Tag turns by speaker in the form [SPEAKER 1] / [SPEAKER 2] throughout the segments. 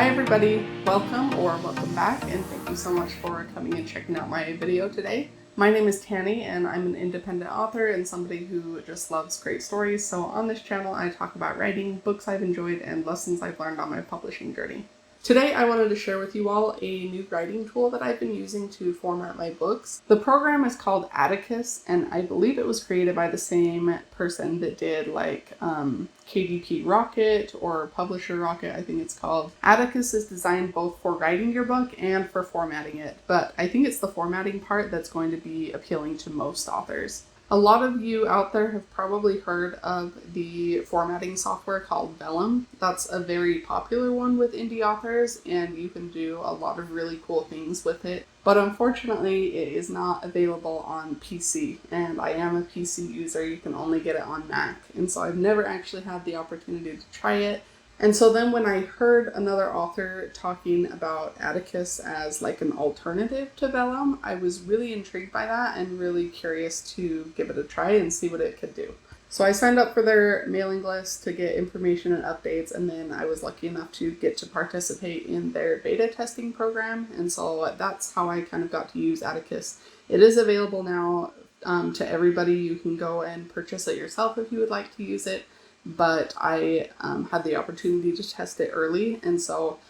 [SPEAKER 1] Hi everybody, welcome back, and thank you so much for coming and checking out my video today. My name is Tanny and I'm an independent author and somebody who just loves great stories. So on this channel I talk about writing, books I've enjoyed, and lessons I've learned on my publishing journey. Today I wanted to share with you all a new writing tool that I've been using to format my books. The program is called Atticus, and I believe it was created by the same person that did like KDP Rocket or Publisher Rocket, I think it's called. Atticus is designed both for writing your book and for formatting it, but I think it's the formatting part that's going to be appealing to most authors. A lot of you out there have probably heard of the formatting software called Vellum. That's a very popular one with indie authors, and you can do a lot of really cool things with it. But unfortunately, it is not available on PC, and I am a PC user. You can only get it on Mac, and so I've never actually had the opportunity to try it. And so then when I heard another author talking about Atticus as like an alternative to Vellum, I was really intrigued by that and really curious to give it a try and see what it could do. So I signed up for their mailing list to get information and updates, and then I was lucky enough to get to participate in their beta testing program. And so that's how I kind of got to use Atticus. It is available now to everybody. You can go and purchase it yourself if you would like to use it. But I had the opportunity to test it early, and so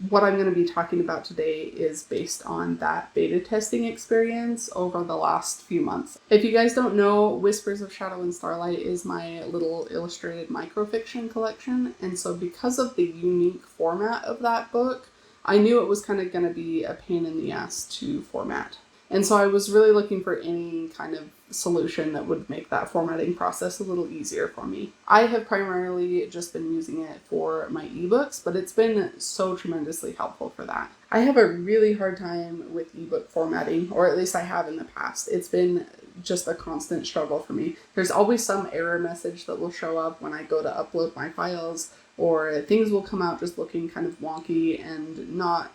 [SPEAKER 1] what I'm going to be talking about today is based on that beta testing experience over the last few months. If you guys don't know, Whispers of Shadow and Starlight is my little illustrated microfiction collection, and so because of the unique format of that book, I knew it was kind of going to be a pain in the ass to format. And so I was really looking for any kind of solution that would make that formatting process a little easier for me. I have primarily just been using it for my ebooks, but it's been so tremendously helpful for that. I have a really hard time with ebook formatting, or at least I have in the past. It's been just a constant struggle for me. There's always some error message that will show up when I go to upload my files, or things will come out just looking kind of wonky and not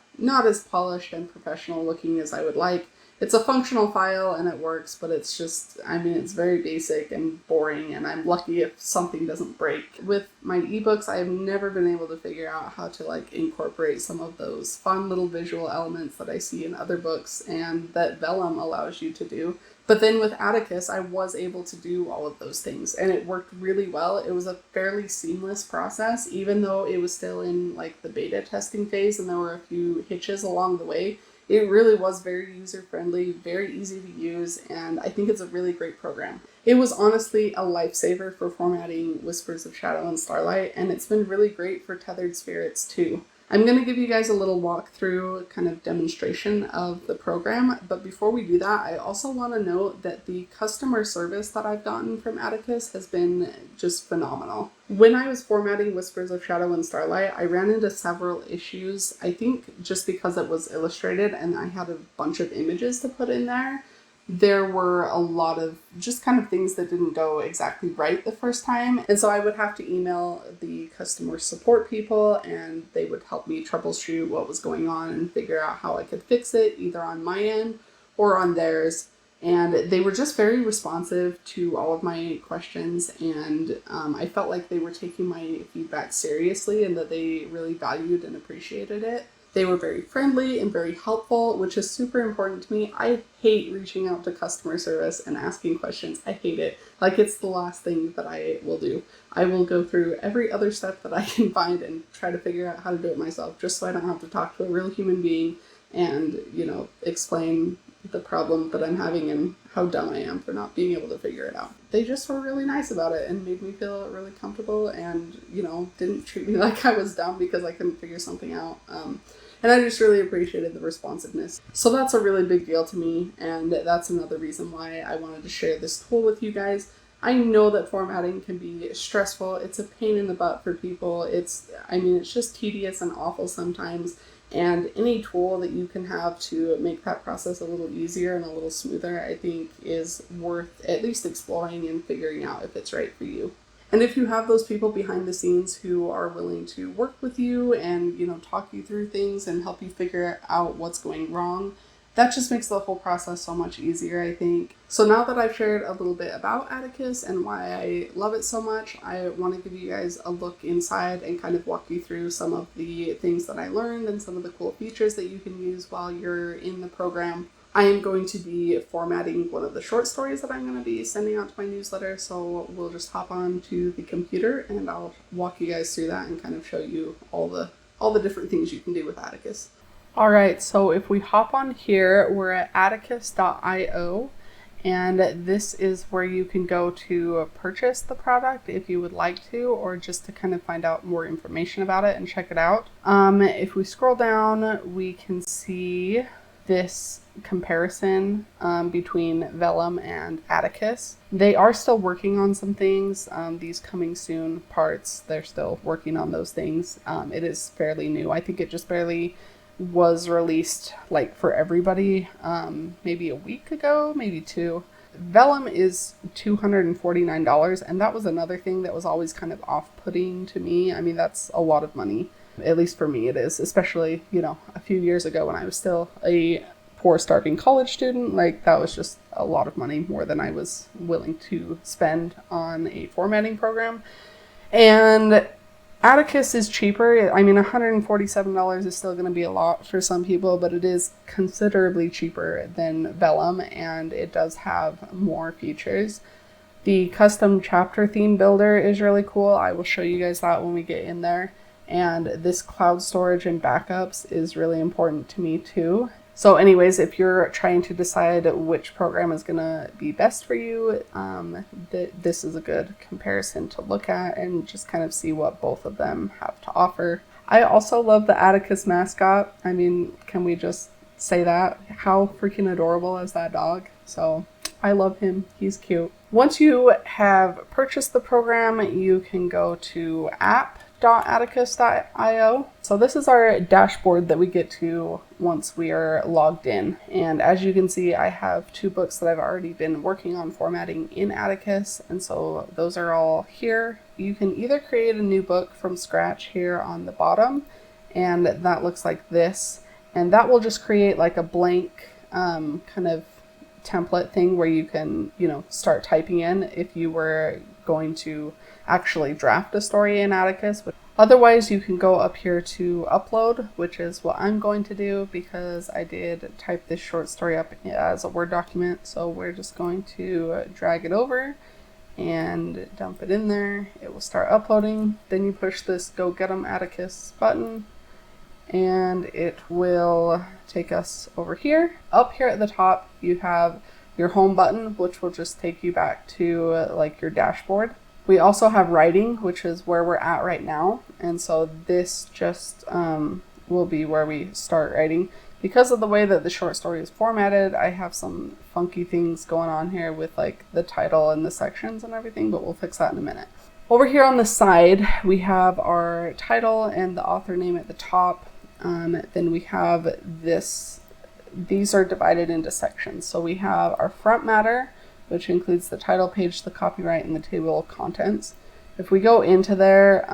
[SPEAKER 1] as polished and professional looking as I would like. It's a functional file and it works, but it's just, it's very basic and boring, and I'm lucky if something doesn't break. With my ebooks, I've never been able to figure out how to incorporate some of those fun little visual elements that I see in other books and that Vellum allows you to do. But then with Atticus, I was able to do all of those things, and it worked really well. It was a fairly seamless process, even though it was still in the beta testing phase and there were a few hitches along the way. It really was very user-friendly, very easy to use, and I think it's a really great program. It was honestly a lifesaver for formatting Whispers of Shadow and Starlight, and it's been really great for Tethered Spirits too. I'm going to give you guys a little walkthrough kind of demonstration of the program, but before we do that, I also want to note that the customer service that I've gotten from Atticus has been just phenomenal. When I was formatting Whispers of Shadow and Starlight, I ran into several issues, I think just because it was illustrated and I had a bunch of images to put in there. There were a lot of just kind of things that didn't go exactly right the first time. And so I would have to email the customer support people, and they would help me troubleshoot what was going on and figure out how I could fix it, either on my end or on theirs. And they were just very responsive to all of my questions, and I felt like they were taking my feedback seriously and that they really valued and appreciated it. They were very friendly and very helpful, which is super important to me. I hate reaching out to customer service and asking questions. I hate it. It's the last thing that I will do. I will go through every other step that I can find and try to figure out how to do it myself, just so I don't have to talk to a real human being and, explain the problem that I'm having and how dumb I am for not being able to figure it out. They just were really nice about it and made me feel really comfortable and, didn't treat me like I was dumb because I couldn't figure something out. And I just really appreciated the responsiveness. So that's a really big deal to me, and that's another reason why I wanted to share this tool with you guys. I know that formatting can be stressful. It's a pain in the butt for people. It's just tedious and awful sometimes. And any tool that you can have to make that process a little easier and a little smoother, I think is worth at least exploring and figuring out if it's right for you. And if you have those people behind the scenes who are willing to work with you and, talk you through things and help you figure out what's going wrong, that just makes the whole process so much easier, I think. So now that I've shared a little bit about Atticus and why I love it so much, I want to give you guys a look inside and kind of walk you through some of the things that I learned and some of the cool features that you can use while you're in the program. I am going to be formatting one of the short stories that I'm going to be sending out to my newsletter, so we'll just hop on to the computer and I'll walk you guys through that and kind of show you all the different things you can do with Atticus. All right, so if we hop on here, we're at atticus.io, and this is where you can go to purchase the product if you would like to, or just to kind of find out more information about it and check it out. If we scroll down, we can see this comparison between Vellum and Atticus. They are still working on some things. These coming soon parts, they're still working on those things. It is fairly new. I think it just barely was released like for everybody maybe a week ago, maybe 2. Vellum is $249, and that was another thing that was always kind of off-putting to me. I mean, that's a lot of money, at least for me it is, especially, you know, a few years ago when I was still a poor starving college student. Like, that was just a lot of money, more than I was willing to spend on a formatting program. And Atticus is cheaper. I mean, $147 is still going to be a lot for some people, but it is considerably cheaper than Vellum, and it does have more features. The custom chapter theme builder is really cool. I will show you guys that when we get in there. And this cloud storage and backups is really important to me too. So anyways, if you're trying to decide which program is going to be best for you, this is a good comparison to look at and just kind of see what both of them have to offer. I also love the Atticus mascot. I mean, can we just say that? How freaking adorable is that dog? So I love him. He's cute. Once you have purchased the program, you can go to app.atticus.io. So this is our dashboard that we get to once we are logged in. And as you can see, I have 2 books that I've already been working on formatting in Atticus. And so those are all here. You can either create a new book from scratch here on the bottom, and that looks like this. And that will just create like a blank kind of template thing where you can, you know, start typing in if you were going to actually draft a story in Atticus. But otherwise, you can go up here to upload, which is what I'm going to do because I did type this short story up as a Word document. So we're just going to drag it over and dump it in there. It will start uploading. Then you push this Go Get 'em Atticus button, and it will take us over here. Up here at the top, you have your home button, which will just take you back to like your dashboard. We also have writing, which is where we're at right now. And so this just will be where we start writing. Because of the way that the short story is formatted, I have some funky things going on here with like the title and the sections and everything, but we'll fix that in a minute. Over here on the side, we have our title and the author name at the top. Then we have this. These are divided into sections. So we have our front matter, which includes the title page, the copyright, and the table of contents. If we go into there,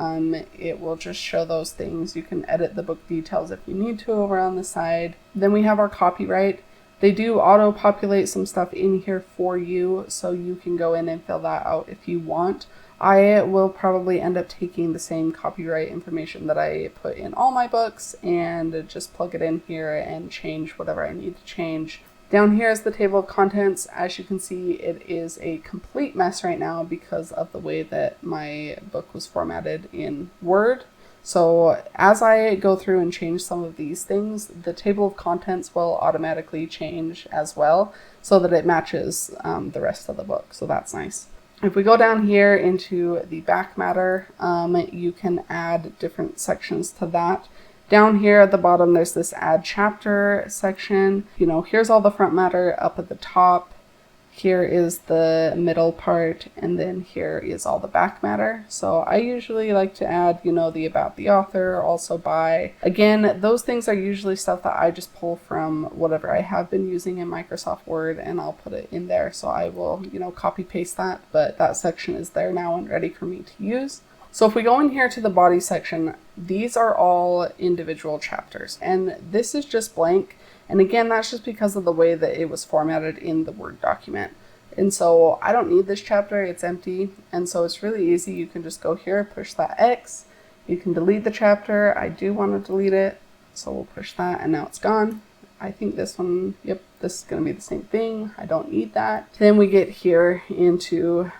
[SPEAKER 1] it will just show those things. You can edit the book details if you need to over on the side. Then we have our copyright. They do auto-populate some stuff in here for you, so you can go in and fill that out if you want. I will probably end up taking the same copyright information that I put in all my books and just plug it in here and change whatever I need to change. Down here is the table of contents. As you can see, it is a complete mess right now because of the way that my book was formatted in Word. So as I go through and change some of these things, the table of contents will automatically change as well so that it matches the rest of the book. So that's nice. If we go down here into the back matter, you can add different sections to that. Down here at the bottom, there's this add chapter section. You know, here's all the front matter up at the top. Here is the middle part, and then here is all the back matter. So I usually like to add, you know, the about the author, also by. Again, those things are usually stuff that I just pull from whatever I have been using in Microsoft Word, and I'll put it in there. So I will, you know, copy paste that, but that section is there now and ready for me to use. So if we go in here to the body section, these are all individual chapters, and this is just blank And again, that's just because of the way that it was formatted in the Word document. And so I don't need this chapter, it's empty. And so it's really easy. You can just go here, push that X. You can delete the chapter. I do want to delete it. So we'll push that and now it's gone. I think this one, yep, this is going to be the same thing. I don't need that. Then we get here into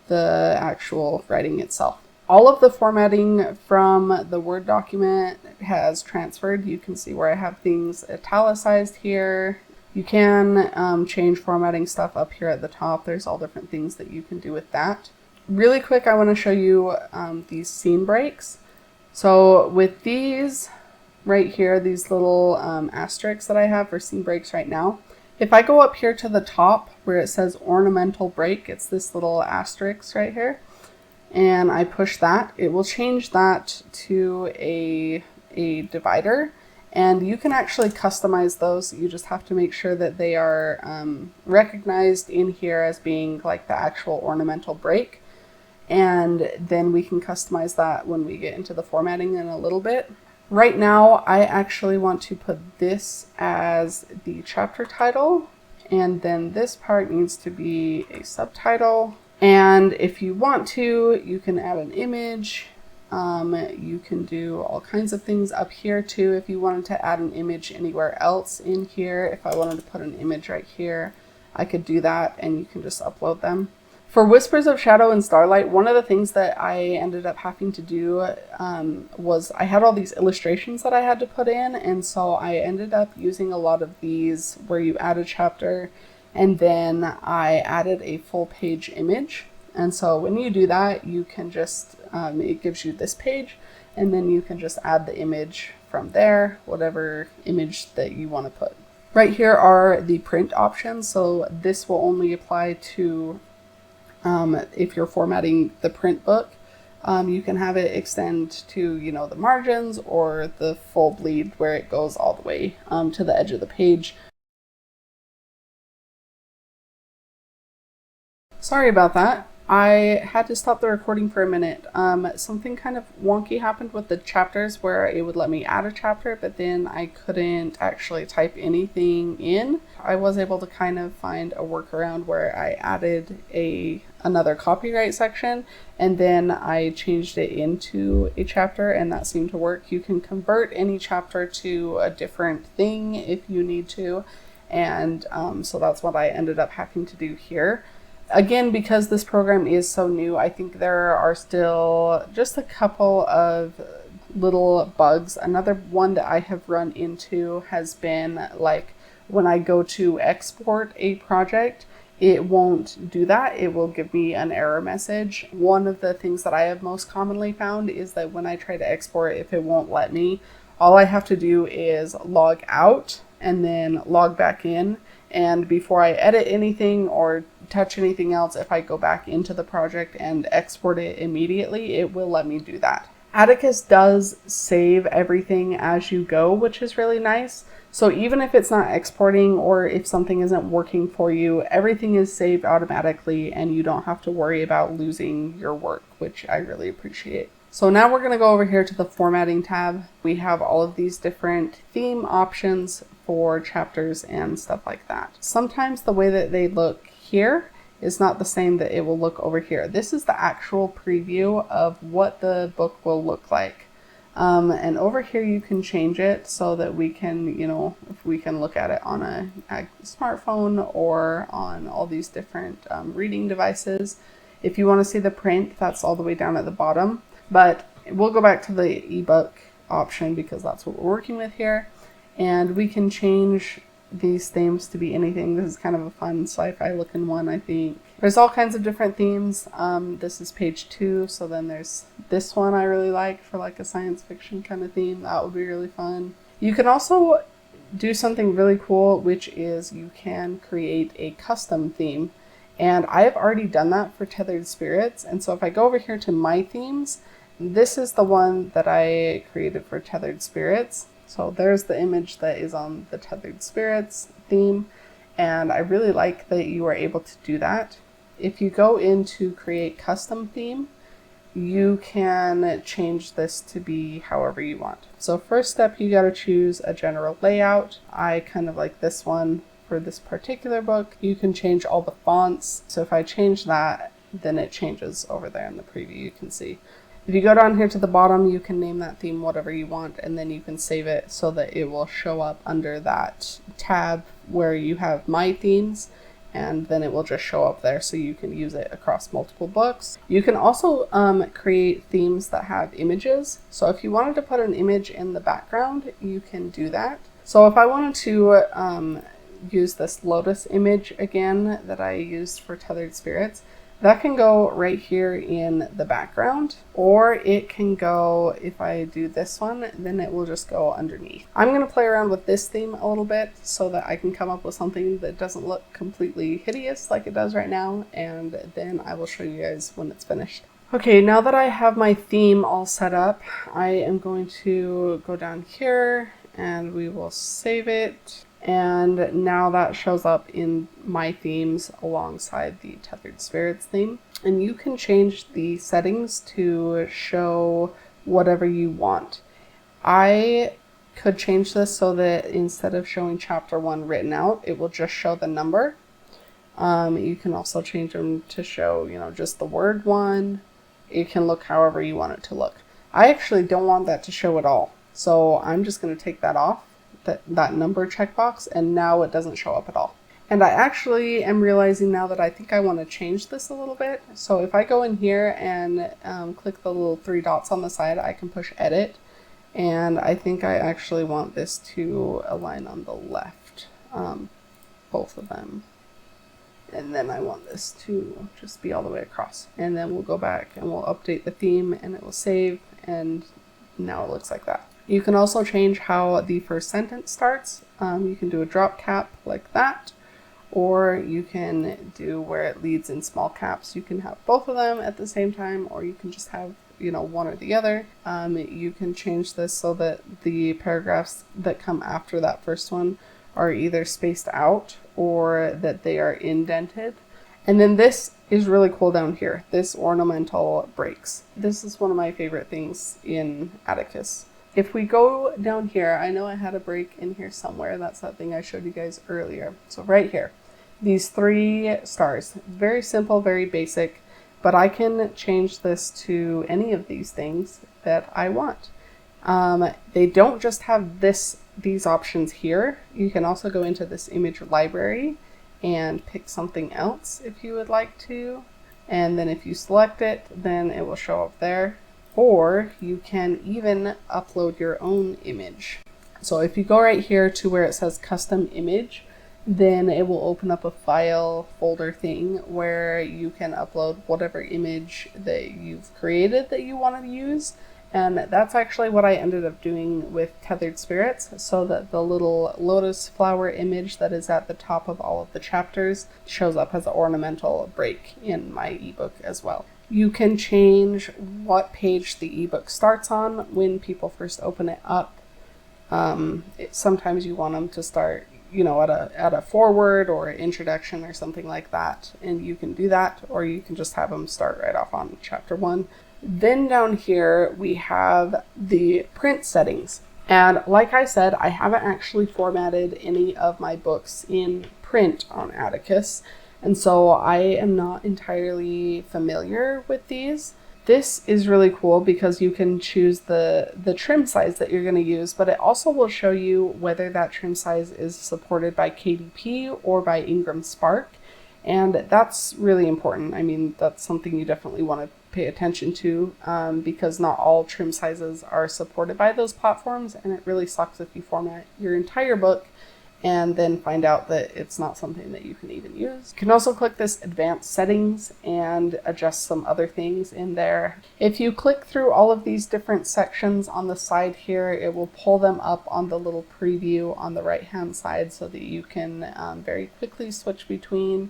[SPEAKER 1] the actual writing itself. All of the formatting from the Word document has transferred. You can see where I have things italicized here. You can change formatting stuff up here at the top. There's all different things that you can do with that. Really quick, I want to show you these scene breaks. So with these right here, these little asterisks that I have for scene breaks right now, if I go up here to the top where it says ornamental break, it's this little asterisk right here, and I push that, it will change that to a divider. And you can actually customize those. You just have to make sure that they are recognized in here as being like the actual ornamental break. And then we can customize that when we get into the formatting in a little bit. Right now, I actually want to put this as the chapter title. And then this part needs to be a subtitle. And if you want to, you can add an image. You can do all kinds of things up here too. If you wanted to add an image anywhere else in here, if I wanted to put an image right here, I could do that and you can just upload them. For Whispers of Shadow and Starlight, one of the things that I ended up having to do was I had all these illustrations that I had to put in, and so I ended up using a lot of these where you add a chapter and then I added a full page image. And so when you do that, you can just, it gives you this page, and then you can just add the image from there, whatever image that you want to put. Right here are the print options. So this will only apply to if you're formatting the print book. You can have it extend to, you know, the margins or the full bleed where it goes all the way to the edge of the page. Sorry about that. I had to stop the recording for a minute. Something kind of wonky happened with the chapters where it would let me add a chapter, but then I couldn't actually type anything in. I was able to kind of find a workaround where I added another copyright section, and then I changed it into a chapter, and that seemed to work. You can convert any chapter to a different thing if you need to, and so that's what I ended up having to do here. Again, because this program is so new, I think there are still just a couple of little bugs. Another one that I have run into has been like when I go to export a project, it won't do that. It will give me an error message. One of the things that I have most commonly found is that when I try to export, if it won't let me, all I have to do is log out and then log back in. And before I edit anything or touch anything else, if I go back into the project and export it immediately, it will let me do that. Atticus does save everything as you go, which is really nice. So even if it's not exporting or if something isn't working for you, everything is saved automatically and you don't have to worry about losing your work, which I really appreciate. So now we're going to go over here to the formatting tab. We have all of these different theme options for chapters and stuff like that. Sometimes the way that they look here is not the same that it will look over here. This is the actual preview of what the book will look like. And over here you can change it so that we can, you know, if we can look at it on a smartphone or on all these different reading devices. If you want to see the print, that's all the way down at the bottom. But we'll go back to the ebook option because that's what we're working with here. And we can change these themes to be anything. This is kind of a fun sci-fi looking one, I think. There's all kinds of different themes. This is page 2, so then there's this one I really like for like a science fiction kind of theme. That would be really fun. You can also do something really cool, which is you can create a custom theme. And I have already done that for Tethered Spirits. And so if I go over here to my themes, this is the one that I created for Tethered Spirits. So there's the image that is on the Tethered Spirits theme. And I really like that you are able to do that. If you go into create custom theme, you can change this to be however you want. So first step, you got to choose a general layout. I kind of like this one for this particular book. You can change all the fonts. So if I change that, then it changes over there in the preview, you can see. If you go down here to the bottom, you can name that theme whatever you want, and then you can save it so that it will show up under that tab where you have My Themes, and then it will just show up there so you can use it across multiple books. You can also create themes that have images. So if you wanted to put an image in the background, you can do that. So if I wanted to use this lotus image again that I used for Tethered Spirits, that can go right here in the background, or it can go, if I do this one, then it will just go underneath. I'm going to play around with this theme a little bit so that I can come up with something that doesn't look completely hideous like it does right now, and then I will show you guys when it's finished. Okay, now that I have my theme all set up, I am going to go down here and we will save it. And now that shows up in My Themes alongside the Tethered Spirits theme. And you can change the settings to show whatever you want. I could change this so that instead of showing chapter 1 written out, it will just show the number. You can also change them to show, just the word 1. It can look however you want it to look. I actually don't want that to show at all. So I'm just going to take that off. That number checkbox, and now it doesn't show up at all. And I actually am realizing now that I think I want to change this a little bit. So if I go in here and click the little 3 dots on the side, I can push edit, and I think I actually want this to align on the left, both of them. And then I want this to just be all the way across. And then we'll go back and we'll update the theme and it will save, and now it looks like that. You can also change how the first sentence starts. You can do a drop cap like that, or you can do where it leads in small caps. You can have both of them at the same time, or you can just have, one or the other. You can change this so that the paragraphs that come after that first one are either spaced out or that they are indented. And then this is really cool down here, this ornamental breaks. This is one of my favorite things in Atticus. If we go down here, I know I had a break in here somewhere. That's that thing I showed you guys earlier. So right here, these 3 stars, very simple, very basic, but I can change this to any of these things that I want. They don't just have these options here. You can also go into this image library and pick something else if you would like to. And then if you select it, then it will show up there. Or you can even upload your own image. So if you go right here to where it says custom image, then it will open up a file folder thing where you can upload whatever image that you've created that you want to use. And that's actually what I ended up doing with Tethered Spirits, so that the little lotus flower image that is at the top of all of the chapters shows up as an ornamental break in my ebook as well. You can change what page the ebook starts on when people first open it up. Sometimes you want them to start, at a foreword or an introduction or something like that, and you can do that, or you can just have them start right off on chapter 1. Then down here we have the print settings, and like I said, I haven't actually formatted any of my books in print on Atticus. And so I am not entirely familiar with these. This is really cool because you can choose the trim size that you're going to use, but it also will show you whether that trim size is supported by KDP or by Ingram Spark. And that's really important. I mean, that's something you definitely want to pay attention to because not all trim sizes are supported by those platforms, and it really sucks if you format your entire book and then find out that it's not something that you can even use. You can also click this advanced settings and adjust some other things in there. If you click through all of these different sections on the side here, it will pull them up on the little preview on the right hand side so that you can very quickly switch between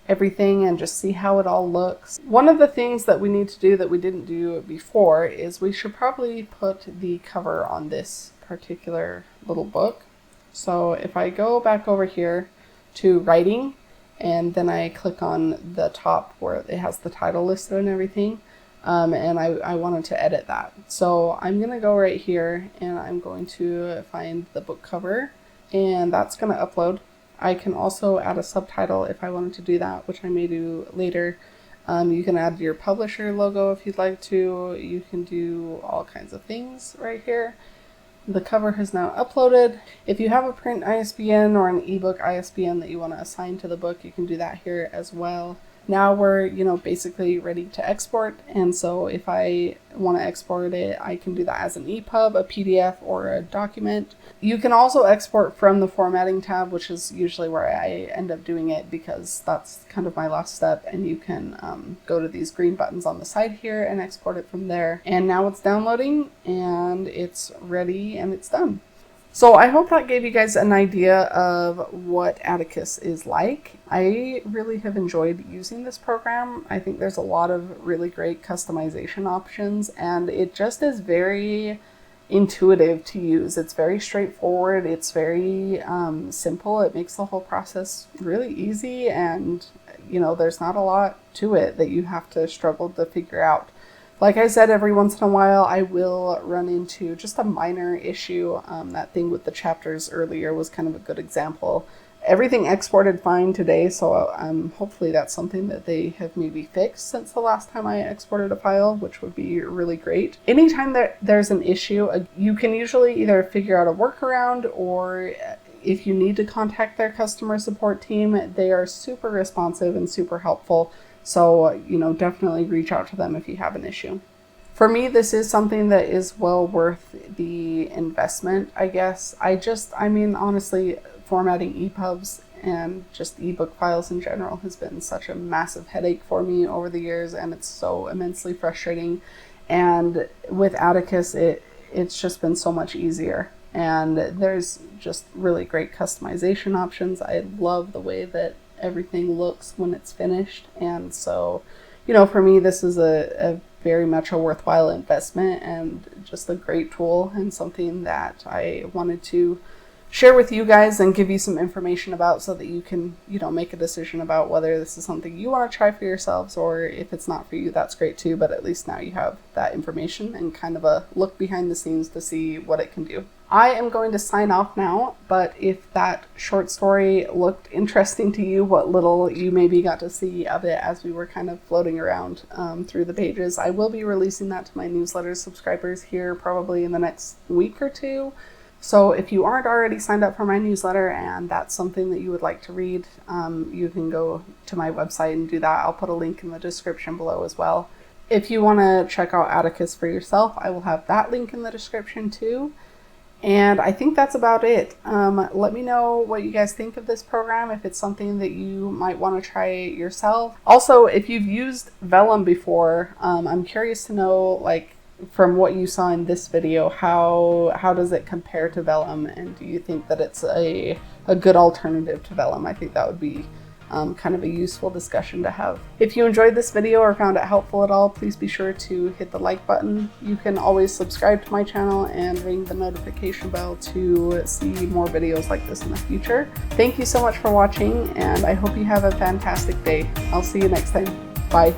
[SPEAKER 1] everything and just see how it all looks. One of the things that we need to do that we didn't do before is we should probably put the cover on this particular little book. So if I go back over here to writing, and then I click on the top where it has the title listed and everything, and I wanted to edit that. So I'm going to go right here and I'm going to find the book cover, and that's going to upload. I can also add a subtitle if I wanted to do that, which I may do later. You can add your publisher logo if you'd like to. You can do all kinds of things right here. The cover has now uploaded. If you have a print ISBN or an ebook ISBN that you want to assign to the book, you can do that here as well. Now we're, basically ready to export, and so if I want to export it, I can do that as an EPUB, a PDF, or a document. You can also export from the formatting tab, which is usually where I end up doing it because that's kind of my last step, and you can go to these green buttons on the side here and export it from there. And now it's downloading and it's ready and it's done. So I hope that gave you guys an idea of what Atticus is like. I really have enjoyed using this program. I think there's a lot of really great customization options, and it just is very intuitive to use. It's very straightforward. It's very simple. It makes the whole process really easy, and there's not a lot to it that you have to struggle to figure out. Like I said, every once in a while I will run into just a minor issue. That thing with the chapters earlier was kind of a good example. Everything exported fine today, so hopefully that's something that they have maybe fixed since the last time I exported a file, which would be really great. Anytime that there's an issue, you can usually either figure out a workaround, or if you need to contact their customer support team, they are super responsive and super helpful. So, definitely reach out to them if you have an issue. For me, this is something that is well worth the investment, I guess. Honestly, formatting EPUBs and just ebook files in general has been such a massive headache for me over the years, and it's so immensely frustrating. And with Atticus, it's just been so much easier. And there's just really great customization options. I love the way that everything looks when it's finished, and so for me this is a very much a worthwhile investment and just a great tool, and something that I wanted to share with you guys and give you some information about, so that you can make a decision about whether this is something you want to try for yourselves, or if it's not for you, that's great too, but at least now you have that information and kind of a look behind the scenes to see what it can do. I am going to sign off now, but if that short story looked interesting to you, what little you maybe got to see of it as we were kind of floating around through the pages, I will be releasing that to my newsletter subscribers here probably in the next week or two. So if you aren't already signed up for my newsletter and that's something that you would like to read, you can go to my website and do that. I'll put a link in the description below as well. If you want to check out Atticus for yourself, I will have that link in the description too. And I think that's about it. Let me know what you guys think of this program, if it's something that you might want to try yourself. Also, if you've used Vellum before, I'm curious to know, from what you saw in this video, how does it compare to Vellum, and do you think that it's a good alternative to Vellum? I think that would be kind of a useful discussion to have. If you enjoyed this video or found it helpful at all, please be sure to hit the like button. You can always subscribe to my channel and ring the notification bell to see more videos like this in the future. Thank you so much for watching, and I hope you have a fantastic day. I'll see you next time. Bye.